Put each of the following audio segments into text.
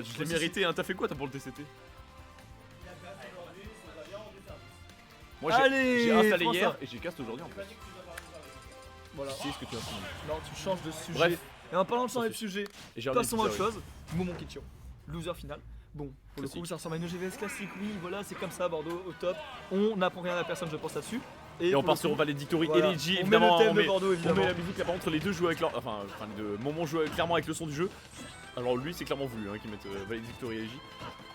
Je l'ai mérité, hein. T'as fait quoi toi pour le TCT? Moi j'ai installé hier et j'ai cast aujourd'hui en plus. Voilà. Tu sais ce que tu as fait. Non, tu changes de sujet. Bref. Et en parlant de changer de sujet, passons à autre chose. Momon Kitchen, loser final. Bon, pour le coup, ça ressemble à une GVS classique, oui, voilà, c'est comme ça, Bordeaux au top. On n'apprend rien à personne, je pense là-dessus. Et on part sur Valedictory voilà. et les G, on évidemment. Met le thème de Bordeaux, évidemment. On met la musique là, par contre, les deux jouent avec leur. Enfin, les deux. Momon joue clairement avec le son du jeu. Alors lui, c'est clairement voulu hein, qu'ils mettent Valedictory et les G.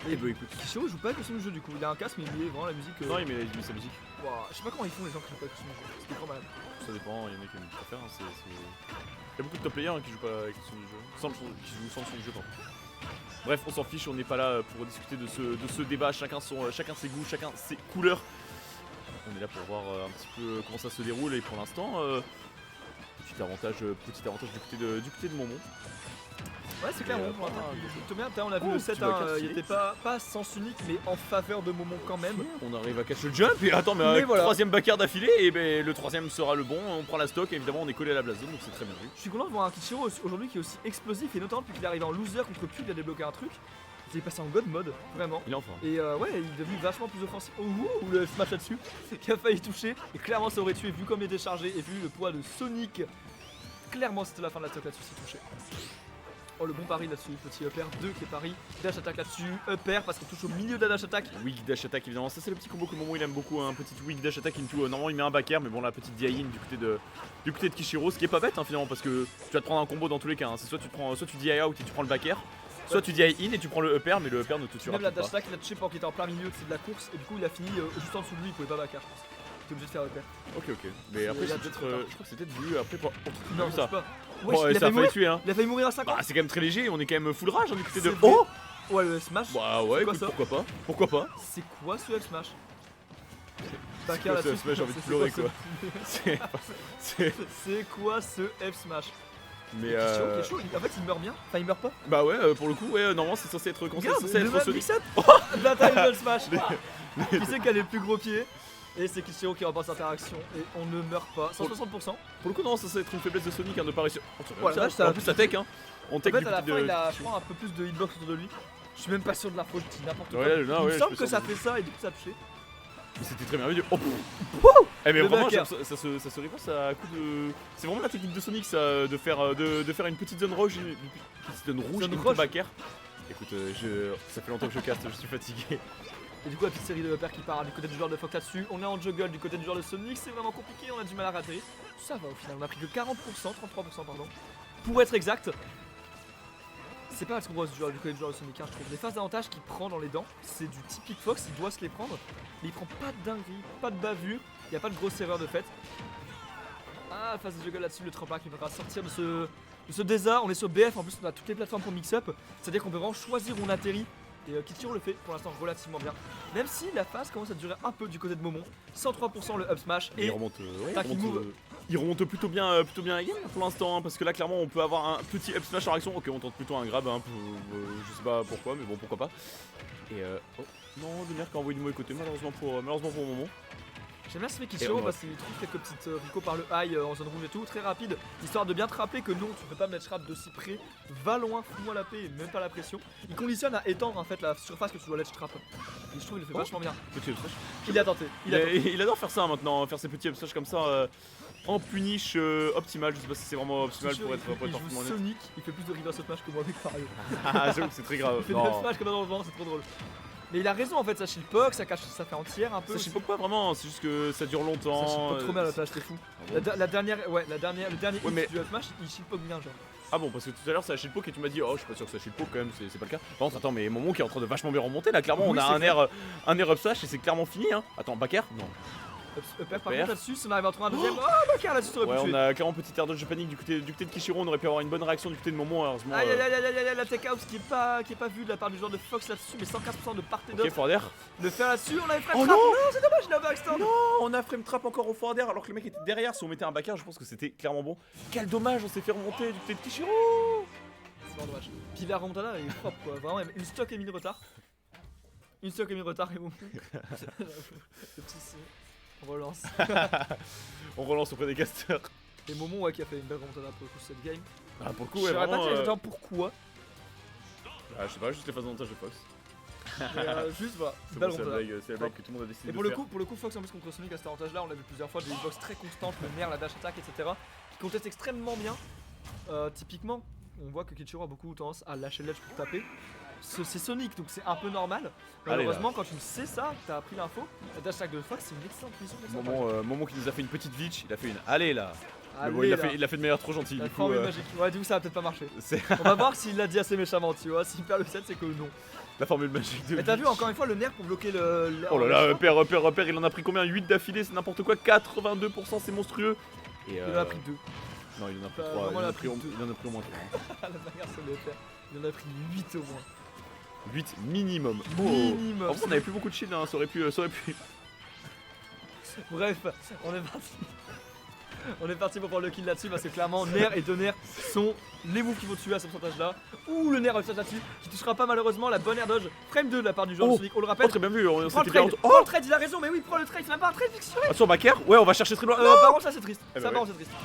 Et bah écoute. Kisho joue pas avec le son du jeu du coup, il a un casque mais il met vraiment la musique. Non, il met sa musique. Wow. Je sais pas comment ils font les gens qui jouent pas avec le son du jeu, c'était quand même. Ça dépend, il y en a qui aiment pas faire. Hein, il y a beaucoup de top players hein, qui jouent pas avec le son du jeu. Qui jouent sans le son du jeu, pardon. Bref, on s'en fiche, on n'est pas là pour discuter de ce débat, chacun ses goûts, chacun ses couleurs. On est là pour voir un petit peu comment ça se déroule et pour l'instant, petit avantage du côté de Momon. Ouais, c'est clair, pour l'instant. Plutôt bien, on a vu le 7-1, il était pas à sens unique mais en faveur de Momon quand même. On arrive à catch le jump et attends, mais avec voilà. Troisième backer d'affilée, et ben le troisième sera le bon, on prend la stock et évidemment on est collé à la blast zone donc c'est très bien vu. Je suis content de voir un Kichiro aujourd'hui qui est aussi explosif et notamment depuis qu'il est arrivé en loser contre Pug, il a débloqué un truc. Il est passé en god mode, vraiment. Il est enfin. Et ouais, il est devenu vachement plus offensif. Oh, le smash là-dessus, qui a failli toucher. Et clairement, ça aurait tué, vu comme il était chargé et vu le poids de Sonic. Clairement, c'était la fin de la stock là-dessus, c'est touché. Oh, le bon pari là-dessus, petit upper 2 qui est pari. Dash attack là-dessus, upper parce qu'il touche au milieu de la dash attack. Weak dash attack, évidemment. Ça, c'est le petit combo que Momon il aime beaucoup. Un petit weak dash attack into. Normalement, il met un backer, mais bon, la petite DI-in du côté de Kishiro, ce qui est pas bête hein, finalement, parce que tu vas te prendre un combo dans tous les cas. Hein. C'est soit tu DI out et tu prends le backer. Soit tu DI in et tu prends le upper, mais le upper ne te tuera pas. Même la dash attack, il a touché pendant qu'il était en plein milieu de la course et du coup il a fini juste en dessous de lui, il pouvait pas backer, je pense. Il était obligé de faire upper. Ok. Mais après, c'est peut-être. Je crois que c'est peut-être vu après. Non, ça. Pas. Ouais, ouais, ça a failli tuer hein. Il a failli mourir à 50. Bah, c'est quand même très léger, on est quand même full rage hein, du côté de. Oh! Ouais, le smash. Bah ouais, écoute, pourquoi pas. C'est quoi ce F smash? Backer là-dessus, j'ai envie de pleurer quoi. C'est quoi ce F smash? Mais Kisho, en fait il meurt bien, enfin il meurt pas. Bah ouais, pour le coup, ouais, normalement c'est censé être Sonic. La taille de smash. Qui c'est qui a les plus gros pieds? Et c'est Kisho qui remporte l'interaction et on ne meurt pas. 160%. Pour le coup, non, ça être une faiblesse de Sonic hein, de pas réussir. Voilà, en plus, ça tech hein. On tech en fait, à la fin, il a, je crois, un peu plus de hitbox autour de lui. Je suis même pas sûr de la faute, je dis n'importe quoi. Il me semble que ça fait ça et du coup ça a touché. Mais c'était très merveilleux. Oh mais vraiment, ça se réponse à coup de. C'est vraiment la technique de Sonic, ça, de faire une petite zone rouge, une petite zone rouge, une backer. Écoute, ça fait longtemps que je caste, je suis fatigué. Et du coup, la petite série de upper qui part du côté du joueur de Fox là-dessus. On est en juggle du côté du joueur de Sonic, c'est vraiment compliqué, on a du mal à rater. Ça va au final, on a pris que 40%, 33% pardon. Pour être exact, c'est pas mal ce qu'on voit du côté du joueur de Sonic, hein, je trouve. Les phases d'avantage qu'il prend dans les dents, c'est du typique Fox, il doit se les prendre. Mais il prend pas de dinguerie, pas de bavure, il n'y a pas de grosse erreur de fait. Ah, phase de juggle là-dessus, le tremplin qui va sortir de ce désert. On est sur BF, en plus on a toutes les plateformes pour mix-up. C'est-à-dire qu'on peut vraiment choisir où on atterrit. Et Kichiro le fait pour l'instant relativement bien. Même si la phase commence à durer un peu du côté de Momon. 103% le up smash et il remonte plutôt bien again pour l'instant hein, parce que là clairement on peut avoir un petit up smash en réaction. Ok, on tente plutôt un grab hein, je sais pas pourquoi mais bon pourquoi pas. Et oh non, Lumière qui a envoyé du mauvais côté malheureusement pour Momon. J'aime bien ce fait Kichiro parce qu'il trouve quelques petites rico par le high en zone rouge et tout, très rapide, histoire de bien te rappeler que non, tu peux pas mettre trap de si près, va loin, fous-moi la paix et même pas la pression. Il conditionne à étendre en fait la surface que tu dois ledge trap. Et je trouve qu'il le fait vachement bien. Petit up smash. Il a tenté. Il adore faire ça maintenant, faire ses petits up smash comme ça en punish optimal. Je sais pas si c'est vraiment optimal pour être parfaitement honnête. Sonic, il fait plus de reverse up smash que moi avec Mario. Ah, j'avoue que c'est très grave. Il fait des up smash comme dans le vent, c'est trop drôle. Mais il a raison en fait, ça shieldpoke, ça cache, ça fait entière un peu. Ça shieldpoke pas vraiment, c'est juste que ça dure longtemps. Ça shieldpoke trop bien la plage, t'es fou. Le dernier hit du smash, il shieldpoke bien genre. Ah bon, parce que tout à l'heure ça shieldpoke et tu m'as dit oh je suis pas sûr que ça shieldpoke quand même, c'est pas le cas. Par contre attends, mais Momon qui est en train de vachement bien remonter là, clairement on a un air up smash et c'est clairement fini hein. Attends, backer? Non. Upper par contre là-dessus, si on arrive à trouver un deuxième. Oh, backer là-dessus, ouais, on a clairement petit air dodge panique du côté de Kishiro, on aurait pu avoir une bonne réaction du côté de Momon, heureusement. Aïe la tech house qui est pas vue de la part du joueur de Fox là-dessus, mais 115% de part et d'autre. Ok, forward air. Le faire là-dessus, on avait frame trap. Non, c'est dommage, il a overextend. Non, on a frame trap encore au forward air alors que le mec était derrière. Si on mettait un backer, je pense que c'était clairement bon. Quel dommage, on s'est fait remonter du côté de Kishiro. C'est vraiment dommage. Puis la remontada elle est propre quoi, vraiment une stock et mis de retard. Une stock et mis de retard et bon. Le petit C. On relance. On relance auprès des casters. Et Momon qui a fait une belle remontada pour le coup cette game. Ah pour le coup je ouais, saurais vraiment, pas dire pourquoi. Ah, je sais pas, juste les phases d'avantage de Fox. Mais juste voilà, C'est belle bon, c'est la remontada. blague, c'est la blague que tout le monde a décidé Et de pour le faire. coup, Fox en plus contre Sonic à cet avantage là, on l'a vu plusieurs fois, des hitbox très constantes, le nerf, la dash attack, etc. qui contestent extrêmement bien. Typiquement, on voit que Kichiro a beaucoup tendance à lâcher le ledge pour taper. C'est Sonic donc c'est un peu normal. Malheureusement, quand tu sais ça, t'as appris l'info, la dash attack de Fox c'est une excellente position pour ça. Moment qui nous a fait une petite vitch, il a fait une allez là. Mais bon, Allez, il a fait de manière trop gentille. la Du coup, formule magique. Ouais, du coup, ça va peut-être pas marcher. c'est On va voir s'il l'a dit assez méchamment, tu vois. S'il perd le set, c'est que non. la formule magique de. Mais t'as vu Vitch. encore une fois le nerf pour bloquer le. Oh là là, repère, il en a pris combien 8 d'affilée, c'est n'importe quoi, 82%, c'est monstrueux. Et Il en a pris 2. Non, il en a pris Bah, 3, vraiment, il il en a a pris pris au deux. moins 3. La manière sur le faire. Il en a pris 8 au moins. 8 minimum. Minimum. En vrai, on avait plus beaucoup de shield, hein, ça aurait pu. Bref, on est parti. On est parti pour prendre le kill là-dessus parce que clairement Nair et Donner sont les moves qui vont tuer à ce pourcentage là. Ouh le Nair là-dessus qui touchera pas malheureusement la bonne air dodge. Frame 2 de la part du joueur de Sonic, on le rappelle. Oh, très bien vu, on Prends le s'était bien. trade, prends le trade, il a raison, mais oui, prends le trade, c'est même pas un trade fiction. Sur backer. Ouais, on va chercher très loin. Par contre, ça c'est triste. Eh Ça bah par ouais. contre, c'est triste.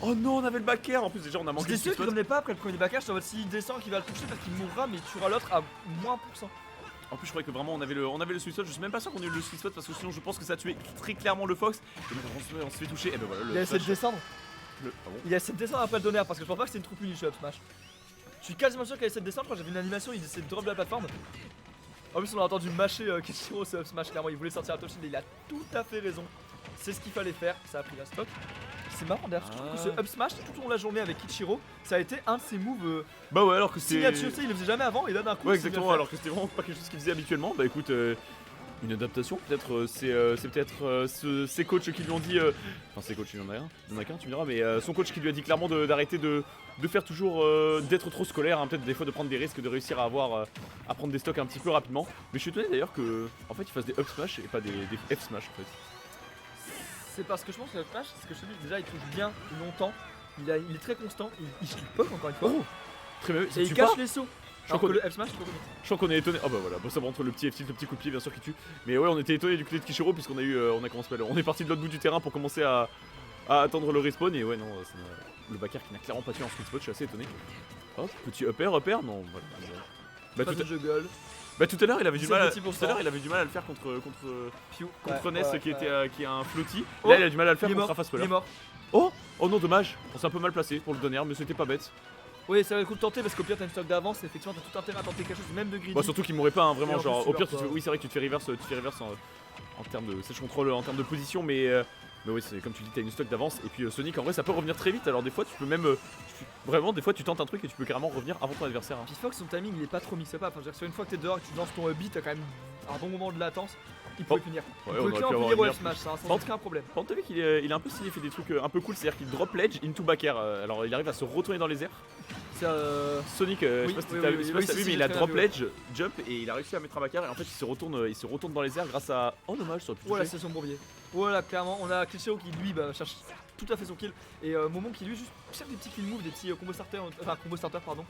Oh non, on avait le backer. En plus, déjà, on a manqué J'étais de sûr qu'il spot. revenait pas après le premier backage, sur votre s'il descend qu'il va le toucher parce qu'il mourra, mais il tuera l'autre à moins %. En plus, je croyais que vraiment on avait le sweet spot. Je suis même pas sûr qu'on ait eu le sweet spot parce que sinon, je pense que ça a tué très clairement le Fox. Et donc, on se fait toucher. Et ben voilà, Il a essayé de flash. descendre. Ah bon Il a essayé de descendre après le Donner parce que je pense pas que c'est une troupe unie sur Up Smash. Je suis quasiment sûr qu'il a essayé de descendre quand j'avais une animation, il essayait de drop de la plateforme. En plus, on a entendu mâcher Kichiro sur Up Smash, clairement il voulait sortir la touch et il a tout à fait raison. C'est ce qu'il fallait faire, ça a pris la stock. C'est marrant d'ailleurs, je trouve que ce Up Smash tout au long de la journée avec Kichiro, ça a été un de ses moves Bah ouais, alors que c'est. signature, tu sais, il le faisait jamais avant et là d'un coup Ouais, il s'est exactement. bien fait. Alors que c'était vraiment pas quelque chose qu'il faisait habituellement. Bah écoute, une adaptation peut-être. C'est peut-être ses coachs qui lui ont dit. Enfin, ses coachs, il y en a un. Il y en a qu'un, tu me diras. Mais son coach qui lui a dit clairement d'arrêter de faire toujours. D'être trop scolaire. Hein, peut-être des fois de prendre des risques, de réussir à avoir. À prendre des stocks un petit peu rapidement. Mais je suis étonné d'ailleurs que. En fait, il fasse des up smash et pas des F smash en fait. C'est parce que je pense que le Up Smash, c'est ce que je te dis, déjà il touche bien longtemps, il est très constant, il poke encore une fois. Oh, très bien. Ça Et il tue cache pas. les sauts. Je Alors crois que le Up Smash, tu peux connaître. Je crois qu'on est étonné. Oh bah voilà, bon ça va entre le petit F-tilt, le petit coup de pied bien sûr qui tue. Mais ouais, on était étonné du côté de Kichiro puisqu'on a eu, on a commencé, on est parti de l'autre bout du terrain pour commencer à attendre le respawn et ouais non, le backer qui n'a clairement pas tué en sweet spot, je suis assez étonné. Hop, petit upper, non, voilà. Bah Pas tout, de juggle. à l'heure il avait du 17 mal. petits Tout à l'heure il avait du mal à le faire contre Pew. Ness qui est un floaty. Oh, Là il a du mal à le faire Il est contre mort, Rafa il est mort. Oh non dommage, on s'est un peu mal placé pour le donner mais c'était pas bête. Oui, ça va le coup de tenter parce qu'au pire t'as une stock d'avance, effectivement t'as tout intérêt à tenter quelque chose, même de greedy. Bah surtout qu'il m'aurait pas hein, Et vraiment en genre plus, au pire tu meurs pas. oui c'est vrai que tu te fais reverse en termes de sèche contrôle en termes de position mais oui c'est comme tu dis t'as une stock d'avance et puis Sonic en vrai ça peut revenir très vite alors des fois tu peux même vraiment des fois tu tentes un truc et tu peux carrément revenir avant ton adversaire hein. Puis Fox son timing il est pas trop mix-up, enfin je veux dire, sur une fois que t'es dehors et que tu lances ton beat, t'as quand même un bon moment de latence, il pouvait finir. Ouais, Il on pouvait aurait que pu en avoir finir au une F Smash, ça, sans Par aucun problème. Par contre t'as vu qu'il est un peu stylé, il fait des trucs un peu cool, c'est-à-dire qu'il drop ledge into back air, alors il arrive à se retourner dans les airs. C'est Sonic, je sais pas si t'as vu, si, mais il a j'ai très drop bien vu, ledge, jump et il a réussi à mettre un back air et en fait il se retourne dans les airs grâce à... Oh dommage, ça aurait pu Voilà, toucher. c'est son bourbier. Voilà, clairement, on a Kichiro qui lui cherche tout à fait son kill et Momon qui lui juste cherche des petits kill moves, des petits combo starter pardon,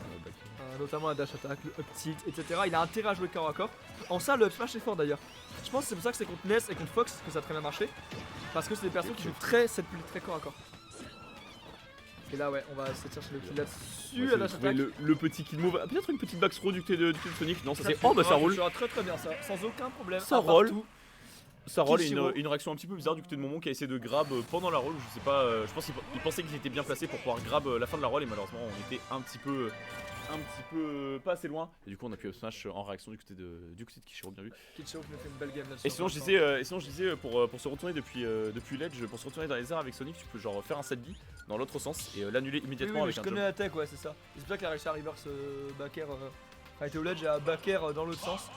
notamment la dash attack, le up tilt, etc. Il a intérêt à jouer corps à corps. En ça, le up smash est fort d'ailleurs. Je pense que c'est pour ça que c'est contre Ness et contre Fox que ça a très bien marché, parce que c'est des personnes qui jouent très corps à corps. Et là ouais, on va essayer de chercher le kill là-dessus, la dash attack. Le petit kill move, peut-être une petite back throw du côté de Sonic, non ça c'est... fait- Oh bah ça ouais, roule. sera très bien ça, sans aucun problème. Ça un roll. partout. Ça roll et Kichiro. une réaction un petit peu bizarre du côté de Momon qui a essayé de grab pendant la roll, je sais pas, je pense qu'il pensait qu'il était bien placé pour pouvoir grab la fin de la roll et malheureusement on était un petit peu pas assez loin et du coup on a pu up smash en réaction du côté de Kichiro, bien vu. Kichiro qui nous fait une belle game là-dessus. Et sinon je disais pour se retourner depuis l'edge, pour se retourner dans les airs avec Sonic tu peux genre faire un set B dans l'autre sens et l'annuler immédiatement oui, avec je un connais jump. la tech, ouais, c'est ça. Et c'est pour ça qu'il a réussi à reverse back air, a été au ledge et à back air dans l'autre sens.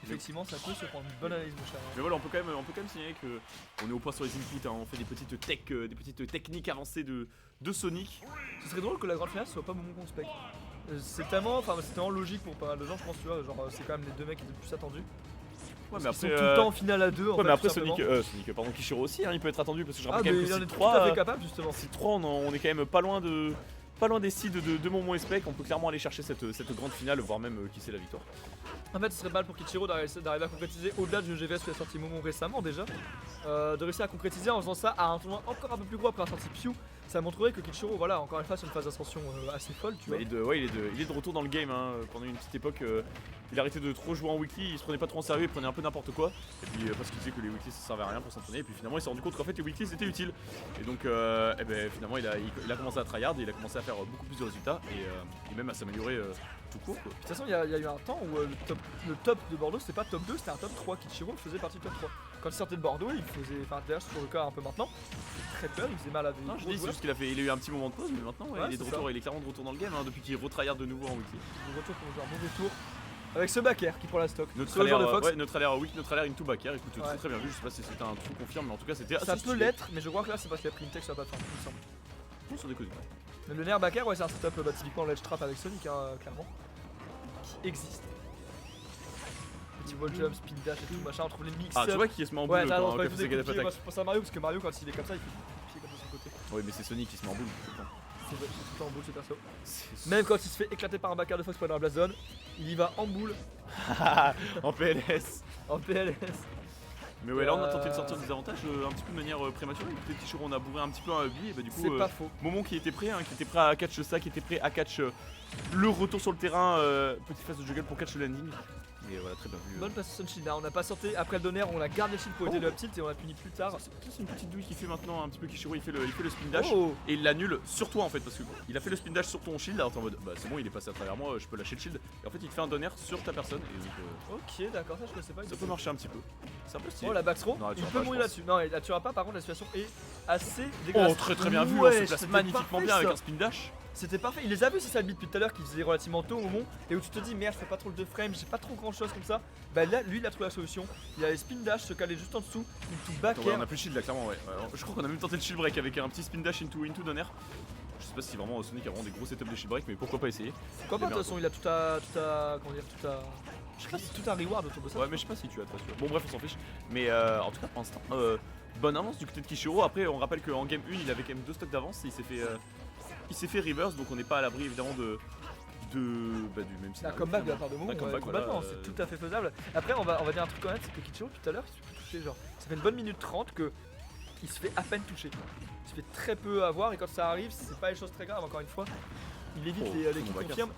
Effectivement, ça peut se prendre une bonne analyse, mon cher. Mais voilà, on peut quand même signaler que on est au point sur les inputs, hein, on fait des petites techniques avancées de Sonic. Ce serait drôle que la grande finale soit pas Momon contre Spec. C'est tellement logique pour pas mal de gens, je pense, tu vois. Genre, c'est quand même les deux mecs qui étaient le plus attendus. Ouais, Ils sont tout le temps en finale à deux. En ouais, fait, mais après tout simplement. pardon, Kichiro aussi, hein, il peut être attendu parce que je Ah, rappelle mais quand il en même est que tout à fait capable, justement. c'est 3 on est quand même pas loin des seeds de Momon et Spec, on peut clairement aller chercher cette grande finale, voire même qui c'est la victoire. En fait, ce serait mal pour Kichiro d'arriver à concrétiser au-delà du GVS qui a sorti Momon récemment déjà. De réussir à concrétiser en faisant ça à un tournoi encore un peu plus gros après avoir sorti Pew. Ça montrerait que Kichiro, voilà, encore une fois, sur une phase d'ascension assez folle, tu vois. Il est de retour dans le game. Hein. Pendant une petite époque, il a arrêté de trop jouer en weekly, il se prenait pas trop en sérieux, il prenait un peu n'importe quoi. Et puis parce qu'il disait que les weeklies ça servait à rien pour s'entraîner. Et puis finalement, il s'est rendu compte qu'en fait les weeklies c'était utile. Et donc, finalement, il a commencé à tryhard, il a commencé à faire beaucoup plus de résultats et même à s'améliorer tout court. Quoi. De toute façon, il y a eu un temps où le top de Bordeaux, c'était pas top 2, c'était un top 3. Kichiro faisait partie du top 3. Quand il sortait de Bordeaux, il faisait. Enfin, d'ailleurs, sur le cas un peu maintenant, très peur, il faisait mal à des. Non, je dis, c'est juste qu'il a eu un petit moment de pause, mais maintenant, il est de retour, il est clairement de retour dans le game hein, depuis qu'il retryhard de nouveau en weekly. Le retour pour jouer un mauvais tour. Avec ce backer qui prend la stock. Notre joueur de Fox. notre alert into backer, écoute, très bien vu, je sais pas si c'était un truc confirme, mais en tout cas c'était assez Ça peut stylé. l'être, mais je crois que là c'est parce qu'il a pris une tech sur la plateforme, il me semble. Non, sans déconner. Mais le nerf backer, ouais, c'est un setup typiquement ledge trap avec Sonic, hein, clairement. Qui existe. Petit wall jump, spin dash et tout machin, on trouve les mix. Ah, tu vois qui se met en boule ouais, quand il il faut fait ses des gap coups de pied. Moi attack. je pense à Mario parce que Mario quand il est comme ça, il fait des pieds comme ça sur le côté. Oui, mais c'est Sonic qui se met en boule tout le temps. C'est vrai, c'est tout le temps en boule ce perso. Même quand il se fait éclater par un backer de Fox pendant la blast zone, il y va en boule, En PLS. en PLS. Mais ouais, là on a tenté de sortir des avantages un petit peu de manière prématurée. Peut-être Kichiro on a bourré un petit peu un hubby et bah du coup C'est pas faux. Momon qui était prêt à catch ça, qui était prêt à catch le retour sur le terrain, petite phase de juggle pour catch le landing. Et voilà, très bien vu. Bonne passe Sun Shield, on n'a pas sorti après le donner, on a gardé le shield pour aider le up tilt et on l'a puni plus tard. Ça, c'est une petite douille qui fait maintenant un petit peu Kichiro, il fait le spin dash Oh. et il l'annule sur toi en fait parce que il a fait le spin dash sur ton shield alors t'es en mode bah c'est bon il est passé à travers moi, je peux lâcher le shield et en fait il te fait un donner sur ta personne et donc Ok, d'accord, ça je connaissais pas. ça peut marcher un petit peu. C'est un peu stylé. Oh la back throw, Non, elle il tuera peut pas, mourir je là-dessus. Non, il la tuera pas, par contre la situation est assez dégueulasse. Oh très bien vu, on Ouais, se place c'était magnifiquement parfait, bien avec ça. un spin dash. C'était parfait, il les a vus ces salbits depuis tout à l'heure qui faisaient relativement tôt au moment et où tu te dis merde je fais pas trop le 2 frames, j'ai pas trop grand chose comme ça. Bah là lui il a trouvé la solution, il a les spin dash se caler juste en dessous, une tout back Ouais, on a plus le shield là clairement ouais. Je crois qu'on a même tenté le shield break avec un petit spin dash into donner. Je sais pas si vraiment Sonic a vraiment des gros setups de shield break mais pourquoi pas essayer. Pourquoi pas de toute façon il a comment dire, tout un reward autour de ça. Ouais mais je sais pas si tu as toi. Bon bref on s'en fiche. Mais en tout cas pour l'instant bonne avance du côté de Kichiro. Après on rappelle qu'en game 1 il avait quand même 2 stocks d'avance et il s'est fait reverse donc on n'est pas à l'abri évidemment du même Un scénario. comeback de la part de Momo, comeback, complètement, voilà, c'est tout à fait faisable. Après on va dire un truc honnête, c'est que Kichiro tout à l'heure il se fait toucher genre, ça fait une bonne minute 30 que il se fait à peine toucher. Il se fait très peu avoir et quand ça arrive c'est pas les choses très graves encore une fois. Il évite les mon qui backer, confirment.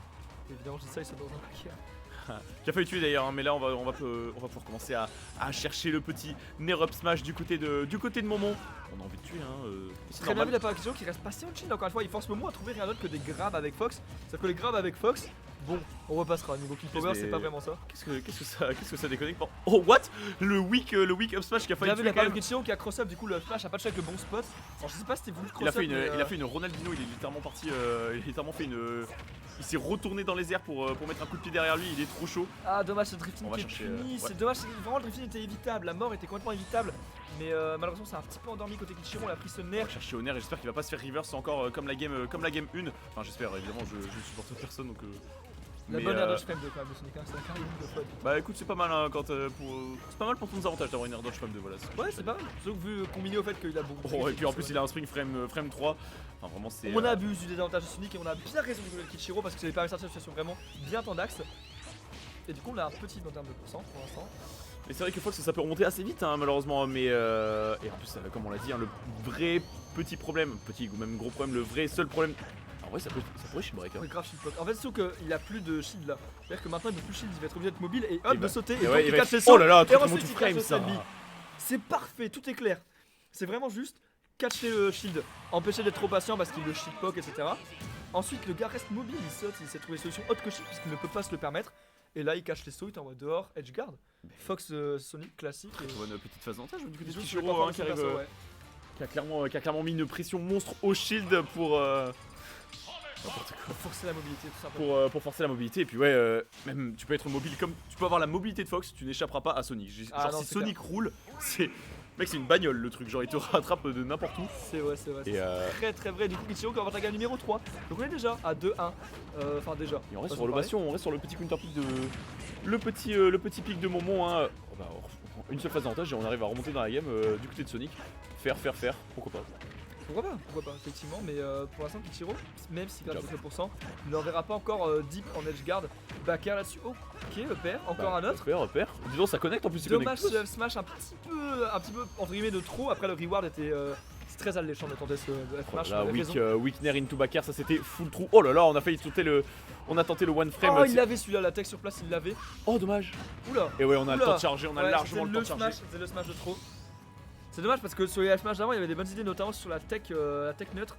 Évidemment je dis ça, il se met dans un backer. Qui a failli tuer d'ailleurs, hein, mais là on va pouvoir commencer à chercher le petit Nair up smash du côté de Momon. On a envie de tuer c'est Très bien normal. vu la part de Kichiro qui reste pas si en chill encore une fois, il force Momo à trouver rien d'autre que des grabs avec Fox. Sauf que les grabs avec Fox, bon, on repassera. Niveau kill power, c'est pas vraiment ça. Qu'est-ce que ça déconnecte? Oh what? Le weak up smash qui a failli Bien vu tuer la quand part de même. Kichiro qui a cross up du coup le smash a pas touché avec le bon spot. Alors je sais pas si c'était voulu cross Il a up. fait une Ronaldinho, il est littéralement parti, il a littéralement fait une... Il s'est retourné dans les airs pour mettre un coup de pied derrière lui, il est trop chaud. Ah dommage ce drifting On va qui est chercher, puni, ouais. c'est dommage, vraiment le drifting était évitable, la mort était complètement évitable. Mais malheureusement c'est un petit peu endormi côté Kichiro, on a pris ce On nerf. va chercher au nerf et j'espère qu'il va pas se faire reverse encore comme la game 1. Enfin j'espère évidemment, je ne supporte personne donc... La mais, bonne air dodge frame 2 quand même de Sonic, hein, c'est un carré de fois. Bah écoute c'est pas mal hein, c'est pas mal pour ton avantage d'avoir une air dodge frame 2 voilà. Ouais c'est pas mal, sauf vu combiné au fait qu'il a beaucoup de Oh et puis en c'est plus vrai. il a un spring frame 3. Enfin vraiment c'est... On abuse du désavantage de Sonic et on a bien raison de jouer le Kichiro parce que ça lui permet de sortir une situation vraiment bien tendax. Et du coup on a un petit en termes de pourcent pour l'instant. Mais c'est vrai que Fox ça peut remonter assez vite hein, malheureusement mais et en plus comme on l'a dit hein, le vrai petit problème, petit ou même gros problème, le vrai seul problème. En vrai ça pourrait shield break hein. Ouais, grave shield block. En fait surtout qu'il a plus de shield là. C'est-à-dire que maintenant il peut plus shield, il va être obligé d'être mobile et hop Et de bah, sauter et et donc ouais, il va cache être- les sauts. Oh là là, Et truc ensuite tout il frame cache ça. le Selby. C'est parfait, tout est clair. C'est vraiment juste catcher le shield, empêcher d'être trop patient parce qu'il le shield poke etc. Ensuite le gars reste mobile, il saute, il s'est trouvé une solution autre que shield puisqu'il ne peut pas se le permettre. Et là il cache les sauts, il est en mode dehors, edge guard. Fox Sonic classique. Et... Bonne petite phase d'avantage du côté de joue sur les Kichiro hein, performances qui de arrive, perso, ouais. qui a clairement mis une pression monstre au shield pour n'importe quoi. Forcer la mobilité tout simplement. Pour forcer la mobilité et puis ouais même tu peux être mobile comme tu peux avoir la mobilité de Fox, tu n'échapperas pas à Sonic. Ah Genre non, si c'est Sonic roule, c'est mec c'est une bagnole le truc, genre il te rattrape de n'importe où. C'est vrai, c'est Et très très vrai. Du coup Kichiro qui va avoir la gamme numéro 3. Donc on est déjà à 2-1. Enfin déjà. Et on reste Façon sur de l'ovation, on reste sur le petit counter pick de le petit pic de Momon hein. Une seule phase d'avantage et on arrive à remonter dans la game du côté de Sonic. Faire, pourquoi pas. Pourquoi pas, effectivement, mais pour l'instant Kichiro, même si grâce à 2%, ne l'enverra pas encore deep en edge guard. Backer là-dessus, ok, repère, encore un autre. Repère. Dis donc ça connecte en plus, il Dommage connecte. ce smash un petit peu entre guillemets de trop, après le reward était très alléchant de tenter ce F-Smash. Là, avec raison. weak nair into backer, ça c'était full trou. Oh là là, on a failli tenter le. On a tenté le one frame. Oh, il l'avait celui-là, la tech sur place, il l'avait. Oh, dommage. Oula. Et ouais, on a le Oula. temps de charger, on a Ouais, largement le temps de c'était charger. C'était le smash de trop. C'est dommage parce que sur les F-Smash d'avant, il y avait des bonnes idées, notamment sur la tech neutre.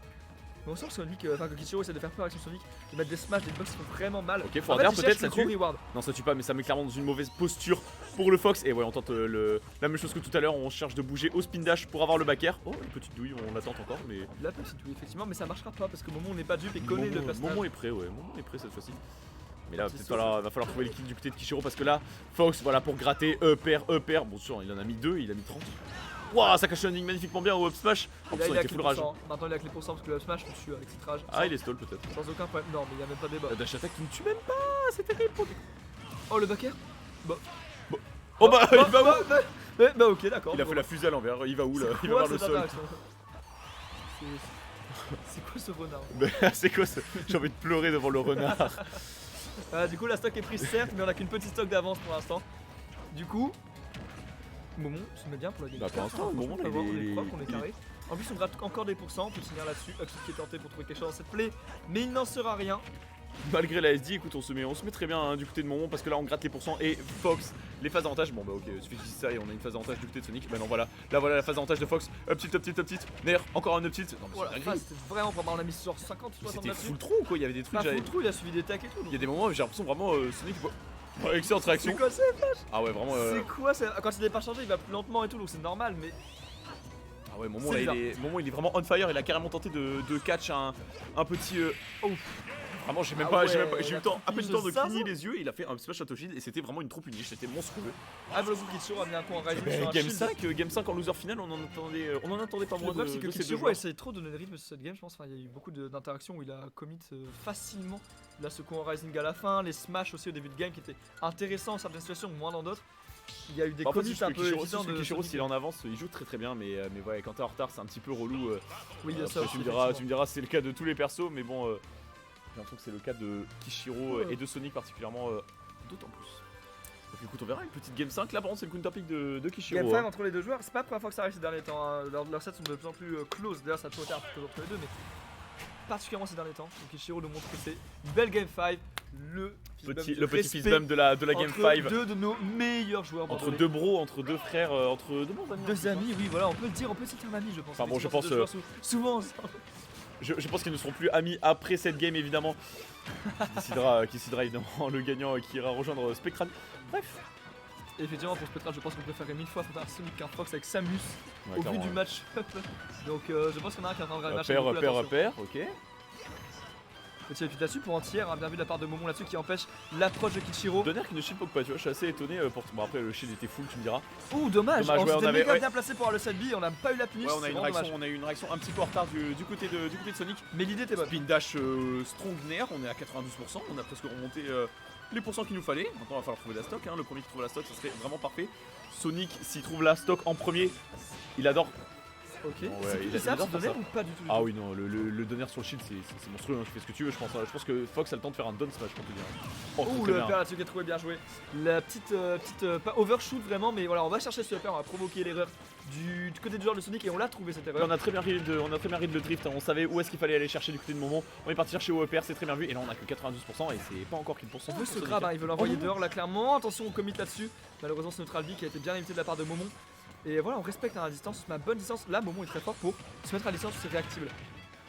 Mais on sent que Sonic, enfin que Kichiro essaie de faire peur avec son Sonic, de mettre des smash, des box qui font vraiment mal. Ok, faut en un fait, air il peut-être, cherche ça le gros tue. reward. Non, ça tue pas, mais ça met clairement dans une mauvaise posture pour le Fox. Et ouais, on tente la même chose que tout à l'heure, on cherche de bouger au spin dash pour avoir le back air. Oh, une petite douille, on la tente encore, mais. La petite oui, effectivement, mais ça marchera pas parce que Momo n'est pas dupe et connaît le placement. Momo est prêt, ouais, Momo est prêt cette fois-ci. Mais là, Petit va falloir trouver le kill du côté de Kichiro parce que là, Fox, voilà, pour gratter, pair. Bon, sûr, il en a mis 2, il a mis 30. Waouh, ça cache landing magnifiquement bien au up smash. Oh, Là, il il a était full rage. Maintenant, il a que les pourcents parce que le smash me tue avec cette rage. Ah, il est stall peut-être. Sans aucun problème. Non, mais il y a même pas de débat. Dash attack qui ne tue même pas, c'est terrible pour lui. Oh, le back air. Oh bah, il va où Bah, ok, d'accord. Il a fait la fusée à l'envers, il va où là? Il va Quoi vers le cette sol. interaction C'est quoi ce renard? Mais c'est quoi ça? J'ai envie de pleurer devant le renard. Du coup, la stock est prise certes, mais on a qu'une petite stock d'avance pour l'instant. Du coup, Momon se met bien pour la game. Bah, pour l'instant, Momon, on il est est- propre, on est carré. En plus, on gratte encore des pourcents, on peut finir là-dessus. Huxley qui est tenté pour trouver quelque chose dans cette play, mais il n'en sera rien. Malgré la SD, écoute, on se met très bien hein, du côté de Momon parce que là on gratte les pourcents et Fox les phases d'avantage. Bon bah ok, il suffit que je dise ça et on a une phase d'avantage du côté de Sonic. Bah non, voilà, là voilà la phase d'avantage de Fox. Up tilt, Nair, encore un up tilt. Non, mais Voilà, c'est dingue. c'était vraiment pas mal. On a mis sur 50 60 C'était là-dessus. full trou quoi, il y avait des trucs. Pas j'avais- full trou, il a suivi des tacs et tout. Il y a des moments où j'ai l'impression vraiment Sonic. Ouais, excellente réaction. C'est quoi ça? Ah ouais, vraiment. C'est quoi ça? Quand il n'est pas chargé, il va plus lentement et tout, donc c'est normal, mais. Ah ouais, Momon, C'est là, il est vraiment on fire. Il a carrément tenté de catch un petit. Oh. Vraiment, j'ai même Ah pas, ouais, j'ai même pas- j'ai eu la le temps, à peine le temps de ça, cligner les yeux. Et il a fait un smash auto shield et c'était vraiment une trop puniche. C'était monstrueux. Ah, le coup Kichiro a mis un coup en rising sur un Game shield. 5, game 5 en loser final, on en attendait pas Le moins problème, de, c'est que de ces deux Kichiro joueurs. essaie trop de donner le rythme sur cette game, je pense. Enfin, il y a eu beaucoup d'interactions où il a commit facilement. Là, ce coup en rising à la fin, les smash aussi au début de game qui étaient intéressants dans certaines situations, moins dans d'autres. Il y a eu des En fait, commits c'est un juste que peu Kichiro, évidents de Kichiro, Sonic. s'il est en avance, il joue très bien, mais ouais, quand t'es en retard, c'est un petit peu relou. Oui, il y a Après, ça aussi. tu me diras, c'est le cas de tous les persos, mais bon, j'ai l'impression que c'est le cas de Kichiro et de Sonic particulièrement, d'autant plus. Donc écoute, on verra une petite game 5. Là, par contre, c'est le counter pick de Kichiro. Game 5 hein. entre les deux joueurs, c'est pas la première fois que ça arrive ces derniers temps. Hein. Leurs sets sont de plus en plus close, d'ailleurs, ça a toujours été un peu entre les deux, mais particulièrement ces derniers temps. Donc Kichiro nous montre que c'est une belle game 5. Le petit fist bump de la game 5. Deux de nos meilleurs joueurs. Entre bordelais. deux bros, entre deux frères, entre deux bons amis. Deux amis, oui, voilà, on peut le dire, on peut citer un ami, je pense. Enfin bon, je Effectivement, pense, ces deux joueurs souvent ensemble. Je pense qu'ils ne seront plus amis après cette game évidemment. Qui décidera évidemment le gagnant qui ira rejoindre Spectral. Bref. Et effectivement, pour Spectral, je pense qu'on préférerait 1000 fois faire un Sonic qu'un Fox avec Samus Ouais, au vu clairement, du ouais. match. Donc je pense qu'il y en a un qui entendra le match. avec beaucoup Pair, d'attention. ok. Petit appui là-dessus pour entière, hein, bien vu de la part de Momon là-dessus qui empêche l'approche de Kichiro. Donner qui ne shield poke pas, tu vois, je suis assez étonné pour. Bon, après le shield était full, tu me diras. Ouh, dommage, Dommage, ouais, on s'était avait- méga ouais. bien placé pour avoir le side B, on n'a pas eu la punish, Ouais, on a, c'est une vraiment réaction, dommage. on a eu une réaction un petit peu en retard du côté de Sonic. Mais l'idée était bonne. Spin dash strong nair, on est à 92%, on a presque remonté les pourcents qu'il nous fallait. Maintenant, il va falloir trouver la stock. Hein. Le premier qui trouve la stock, ça serait vraiment parfait. Sonic, s'il trouve la stock en premier, il adore. Ok, Bon, ouais, c'est il qui a ça, bien ce fait donner ça. ou pas du tout Ah oui, non, le donner sur le shield, c'est monstrueux. Hein. Tu fais ce que tu veux, je pense. Hein. Je pense que Fox a le temps de faire un down smash pour te dire. Oh, Ouh, très le bien. upper là-dessus qui est trouvé bien joué. La petite, pas overshoot vraiment, mais voilà, on va chercher ce upper, on va provoquer l'erreur du côté du joueur de Sonic et on l'a trouvé cette Ouais, erreur. on a très bien read le drift, hein. On savait où est-ce qu'il fallait aller chercher du côté de Momon. On est parti chercher au EPR, c'est très bien vu. Et là on a que 92% et c'est pas encore 15%. On veut pour ce Sonic, grab, hein. hein, il veut l'envoyer Oh, dehors là clairement. Attention au commit là-dessus. Malheureusement, c'est neutral B qui a été bien évité de la part de Momon. Et voilà, on respecte hein, la distance, on se met à bonne distance. Là, Momon est très fort pour se mettre à distance où c'est réactible.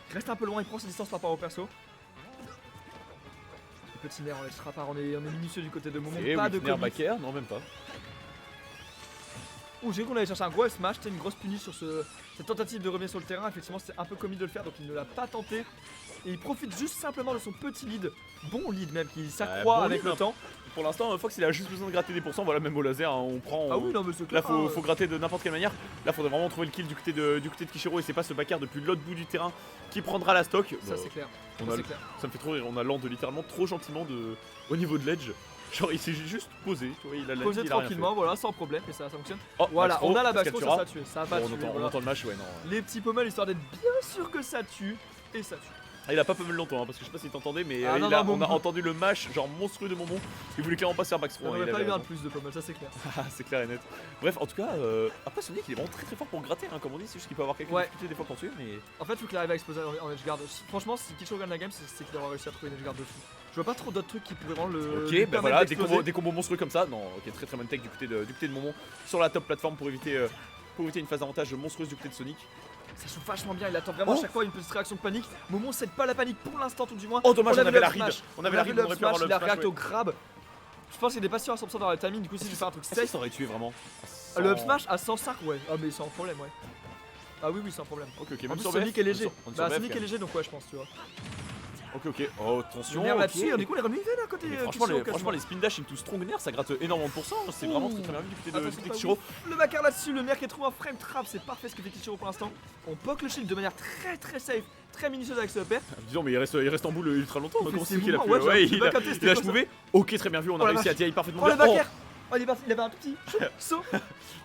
Il reste un peu loin, il prend ses distances par rapport au perso. Le petit nerf, on laissera pas, on est minutieux du côté de Momon. Et Pas de Whitner commit. back air, non même pas. Ouh, j'ai vu qu'on allait chercher un gros smash, c'était une grosse punish sur cette tentative de revenir sur le terrain. Effectivement, c'était un peu comique de le faire, donc il ne l'a pas tenté. Et il profite juste simplement de son petit lead, bon lead même, qui s'accroît bon avec lead, le temps. Pour l'instant, Fox il a juste besoin de gratter des pourcents. Voilà, même au laser, hein, on prend. Ah oui, non, mais c'est Là, clair. faut gratter de n'importe quelle manière. Là, faudrait vraiment trouver le kill du côté de Kichiro et c'est pas ce back air depuis l'autre bout du terrain qui prendra la stock. Ça, Bah, c'est clair. on Ça, a c'est le- clair. Ça me fait trop rire. On a land littéralement trop gentiment au niveau de l'edge. Genre, il s'est juste posé. Tu vois, il a la Posé il a rien tranquillement, voilà, sans problème, et ça fonctionne. fait. Oh, Voilà, backthrow, on a la ça backthrow, captura. ça tue. Ça va Bon, tuer. on voilà. entend le match, ouais, non. Les petits pommels histoire d'être bien sûr que ça tue, et ça tue. Ah, il a pas pummel longtemps, hein, parce que je sais pas si t'entendais, mais Ah, non, on a Momon. entendu le mash genre monstrueux de Momon. Il voulait clairement pas se faire backthrow. On hein, aurait il pas avait eu un de raison. plus de pommel, ça c'est clair. Ah, c'est clair et net. Bref, en tout cas, après Sonic il est vraiment très fort pour gratter, hein, comme on dit. C'est juste qu'il peut avoir quelques Ouais. difficultés des fois pour tuer, mais. En fait, faut qu'il arrive à exploser en edge guard. Franchement, si Kicho gagne la game, c'est qu'il aura réussi à trouver une edge guard dessus. Je vois pas trop d'autres trucs qui pourraient vraiment le. lui Ok, bah permettre voilà, d'exploser. des combos monstrueux comme ça. Non, ok, très bonne tech du côté de Momon sur la top plateforme pour éviter une phase d'avantage monstrueuse du côté de Sonic. Ça joue vachement bien, il attend vraiment à chaque fois une petite réaction de panique. Momon cède pas la panique pour l'instant, tout du moins. Oh, dommage, on avait le la up read. smash. On avait la read, on aurait pu avoir le Il a up smash, react ouais. au grab. Je pense qu'il est pas sûr à 100% dans le timing, du coup, si tu fais un truc Est-ce que safe. ça aurait tué vraiment Le up smash à 105, ouais. Ah, mais sans problème, ouais. Ah, oui, sans problème. Ok, ok, En même plus, sur Sonic BF, est léger. on est sur Bah, BF, Sonic quand est même. léger, donc ouais, je pense, tu vois. Ok, ok. Oh, attention. Nerf ok. là-dessus, du coup, on est remis là à côté. Mais Kichiro, franchement, quasiment. les spin dash into strong nerf ça gratte énormément de pourcents. C'est vraiment très bien vu du côté de Attention, pas Kichiro. ouf. Le backer là-dessus, le nerf qui est trouvé en frame trap, c'est parfait ce que fait Kichiro pour l'instant. On poke le shield de manière très safe, très minutieuse avec ce upper. Disons, mais il reste en boule ultra longtemps. Il Comment fait c'est ses qu'il a pu. mouvements, ouais, Ouais, j'ai il a pas capté, c'était il a comme ça. schmouvé. Ok, très bien vu, on a Oh la réussi à vache. DI parfaitement Oh le bien. backer. Oh, il avait un tout petit saut.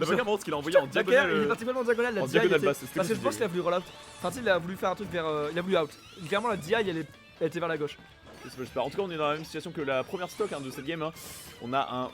La bagarre marrante ce qu'il a envoyé en Backer, il est diagonale. parti vraiment en diagonale. La en DI diagonale était- basse, c'était Parce que comme je pense si qu'il a voulu rollout. Enfin, tu sais, il a voulu faire un truc vers. Il a voulu out. Clairement, la DI, elle était vers la gauche. J'espère. En tout cas, on est dans la même situation que la première stock de cette game. Hein. On a un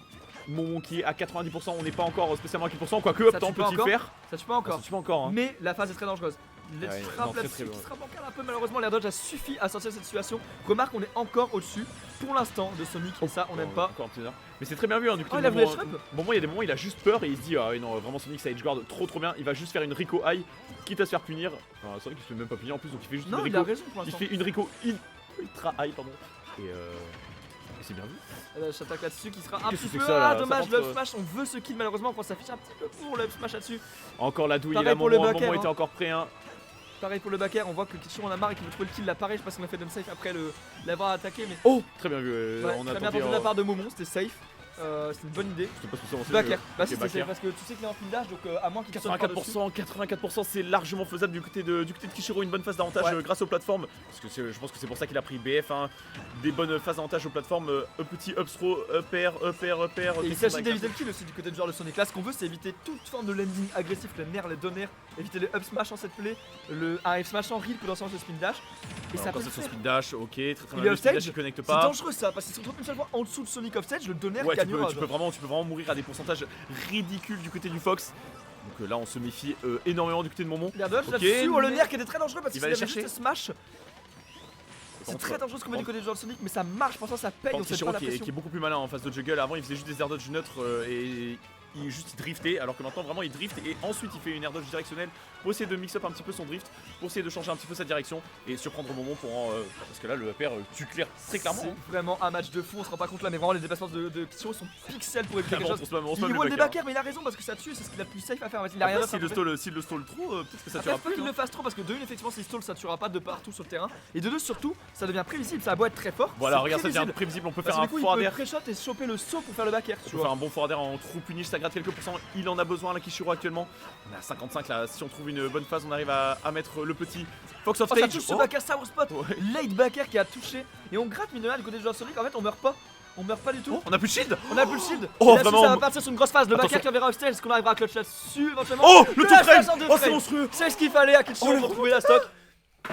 Momon qui est à 90%. On n'est pas encore spécialement à 100%. Quoique, Ça Optan tue pas peut-il encore. faire. Ça tue pas encore. Ça tue pas encore. Hein. Mais la phase est très dangereuse. Ouais, Let's non, frappe très, là-dessus, très qui loin. sera bancal un peu malheureusement. L'air dodge a suffi à sortir de cette situation. Remarque, on est encore au-dessus pour l'instant de Sonic. Et ça, on n'aime pas. Encore un petit nerf. Mais c'est très bien vu hein, du coup. Oh, il a voulu edge Momon, il y a des moments, il a juste peur et il se dit ah oui, non, vraiment Sonic ça edgeguard trop bien. Il va juste faire une Rico high, quitte à se faire punir. Enfin, Sonic il se fait même pas punir en plus, donc il fait juste Non, une il a Rico. raison pour Il l'instant. fait une Rico ultra high, pardon. Et c'est bien vu. J'attaque là-dessus qui sera un Qu'est-ce petit que c'est peu. que ça, là Ah, Ça dommage, rentre, le up smash. On veut ce kill malheureusement. On s'affiche un petit peu pour le up smash là-dessus. Encore la douille, Pareil là, pour le Momon backer, était hein. encore prêt. Hein. Pareil pour le backer. On voit que Kichiro en a marre et qu'il veut trouver le kill là. Pareil, je sais pas si on a fait safe après l'avoir attaqué. Mais Oh, très bien vu. ouais, On très a bien tenté. tenté de la part de Momon. C'était safe. C'est une bonne idée. Je sais pas ce que c'est avancé, Backer. mais- Bah, ok, si, c'était backer. safe parce que tu sais qu'il est en fil dash donc à moins qu'il saute par-dessus. 84%, c'est largement faisable du côté de Kichiro, une bonne phase d'avantage Ouais. grâce aux plateformes. Parce que je pense que c'est pour ça qu'il a pris BF, hein. Des bonnes phases d'avantage aux plateformes, un petit up throw, up air. Et il s'agit d'éviter le kill aussi du côté du joueur de Sonic. Là, ce qu'on veut, c'est éviter toute forme de landing agressif, le nerf, le down air, éviter le up smash en set play, un F smash en reel potentiellement le spin dash. Et ça peut le son faire. speed dash, ok, très Il bien. est Le speed dash offstage. il connecte C'est pas. dangereux ça, parce qu'il se retrouve une seule fois en dessous de Sonic offstage, le down air Ouais, tu gagnera. peux vraiment mourir à des pourcentages ridicules du côté du Fox. Donc là, on se méfie énormément du côté de Momon. L'air dodge Ok, là-dessus, oh, le mais- nerf qui était très dangereux parce Il qu'il va avait aller juste chercher. smash. C'est très dangereux ce qu'on met du côté du joueur de Sonic, mais ça marche, pour ça ça paye, on Par sait Kichiro pas la qui est pression. beaucoup plus malin en phase de juggle. Avant, il faisait juste des air dodge neutres et il driftait. Alors que maintenant, vraiment, il drift et ensuite il fait une air dodge directionnelle pour essayer de mix up un petit peu son drift, pour essayer de changer un petit peu sa direction et surprendre Momon pour parce que là, le pair tue clair très clairement. C'est vraiment un match de fou, on se rend pas compte là, mais vraiment les déplacements de Kichiro sont pixels pour éviter quelque chose. On se Il met wall le des backer. backers, mais il a raison parce que ça tue, c'est ce qu'il a de plus safe à faire. En fait, il a rien d'autre à faire. S'il le stall trop, peut-être que ça Après, tuera faut plus. qu'il hein. le fasse trop parce que de une, effectivement, s'il stall, ça tuera pas de partout sur le terrain. Et de deux, surtout, ça devient prévisible. Ça a beau être très fort. Voilà, c'est regarde, ça devient prévisible. prévisible. On peut Parce faire que un du coup, il forward peut air. pré-shot et choper le saut pour faire le backer. On Tu peut vois. faire un bon forward air en true punish, ça gratte quelques pourcents. Il en a besoin, la Kichiro actuellement. On est à 55 là. Si on trouve une bonne phase, on arrive à mettre le petit Fox of Oh, ça Stage. touche ce backer sour spot. Ouais. Late backer qui a touché. Et on gratte mine de rien du côté du joueur Sonic. En fait, on meurt pas. On meurt pas du tout. Oh, on a plus de shield. On a plus le shield. Oh, Et là-dessus, vraiment, ça va on- partir sur une grosse phase. Le Attention. backer qui enverra upstage. Est-ce qu'on arrivera à clutch là-dessus éventuellement? Oh, le 2 flash frame. en deux Oh, c'est frames. monstrueux. C'est ce qu'il fallait à Kichiro Oh, pour trouver la stock.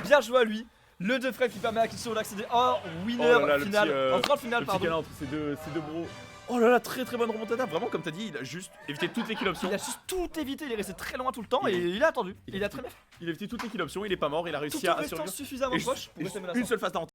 Bien joué à lui. Le 2 frame qui permet à Kichiro d'accéder en winner Oh là là, le final. petit, En 30 final, Le petit pardon. câlin entre ces deux bros. Oh là là, très bonne remontada. Vraiment, comme t'as dit, il a juste évité toutes les kill options. Il a juste tout évité, il est resté très loin tout le temps et il a attendu. Il a très bien fait. Il a évité toutes les kill options. Il est pas mort. Il a réussi Tout en à restant survivre. suffisamment Et proche pour et rester une menaçant. seule phase d'avantage.